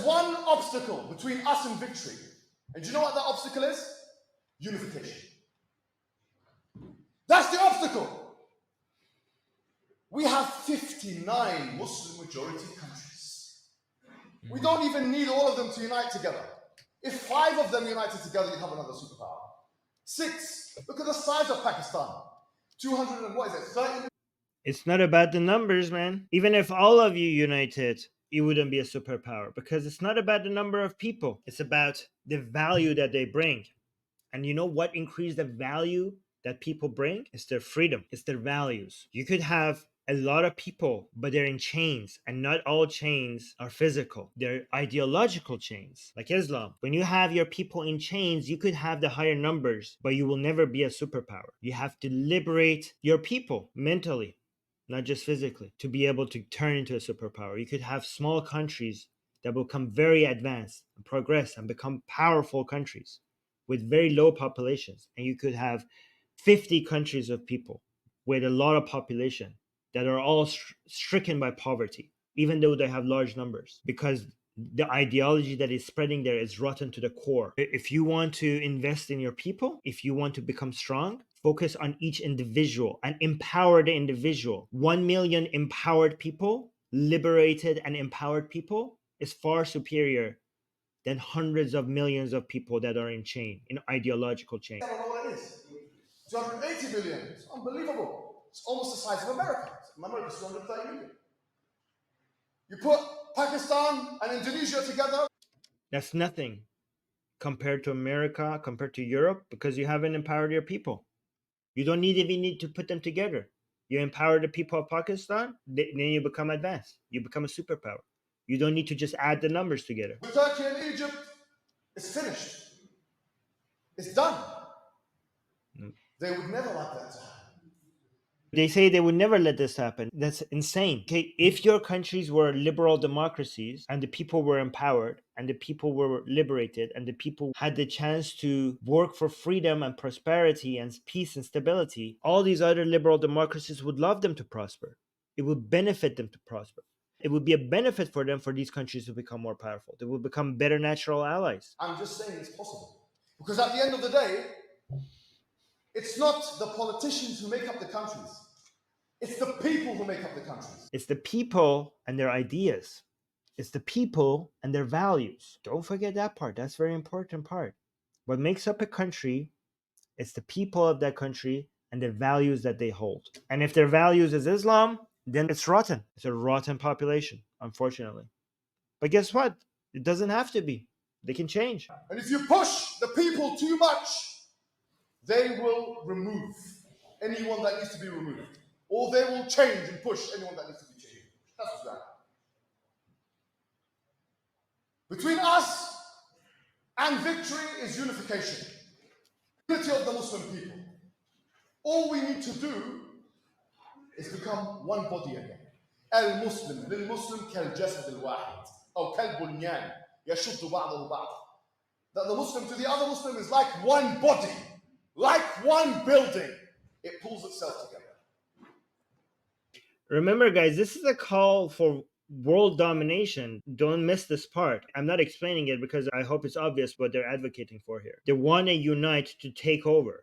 one obstacle between us and victory. And do you know what that obstacle is? Unification. That's the obstacle. We have 59 Muslim majority countries. We don't even need all of them to unite together. If 5 of them united together, you'd have another superpower. 6. Look at the size of Pakistan. 200 and what is it? 30. It's not about the numbers, man. Even if all of you united, you wouldn't be a superpower, because it's not about the number of people. It's about the value that they bring. And you know what increased the value that people bring? It's their freedom. It's their values. You could have a lot of people, but they're in chains, and not all chains are physical. They're ideological chains, like Islam. When you have your people in chains, you could have the higher numbers, but you will never be a superpower. You have to liberate your people mentally, not just physically, to be able to turn into a superpower. You could have small countries that will become very advanced and progress and become powerful countries with very low populations. And you could have 50 countries of people with a lot of population that are all stricken by poverty, even though they have large numbers, because the ideology that is spreading there is rotten to the core. If you want to invest in your people, if you want to become strong, focus on each individual and empower the individual. 1 million empowered people, liberated and empowered people, is far superior than hundreds of millions of people that are in chain, in ideological chain. I don't know what it is. 280 million. It's unbelievable. It's almost the size of America. America's 230 million. You put Pakistan and Indonesia together. That's nothing compared to America, compared to Europe, because you haven't empowered your people. You don't even need to put them together. You empower the people of Pakistan, then you become advanced. You become a superpower. You don't need to just add the numbers together. Turkey and Egypt is finished. It's done. They would never like that to happen. They say they would never let this happen. That's insane. Okay, if your countries were liberal democracies and the people were empowered and the people were liberated and the people had the chance to work for freedom and prosperity and peace and stability, all these other liberal democracies would love them to prosper. It would benefit them to prosper. It would be a benefit for them, for these countries to become more powerful. They would become better natural allies. I'm just saying it's possible. Because at the end of the day, it's not the politicians who make up the countries. It's the people who make up the countries. It's the people and their ideas. It's the people and their values. Don't forget that part. That's a very important part. What makes up a country is the people of that country and the values that they hold. And if their values is Islam, then it's rotten. It's a rotten population, unfortunately. But guess what? It doesn't have to be. They can change. And if you push the people too much, they will remove anyone that needs to be removed. Or they will change and push anyone that needs to be changed. That's what's going to happen. Between us and victory is unification. Unity of the Muslim people. All we need to do is become one body again. المسلم للمسلم كالجسد الواحد أو كالبنيان يشد بعضه بعض. That the Muslim to the other Muslim is like one body, like one building. It pulls itself together. Remember, guys, this is a call for world domination. Don't miss this part. I'm not explaining it because I hope it's obvious what they're advocating for here. They want to unite to take over.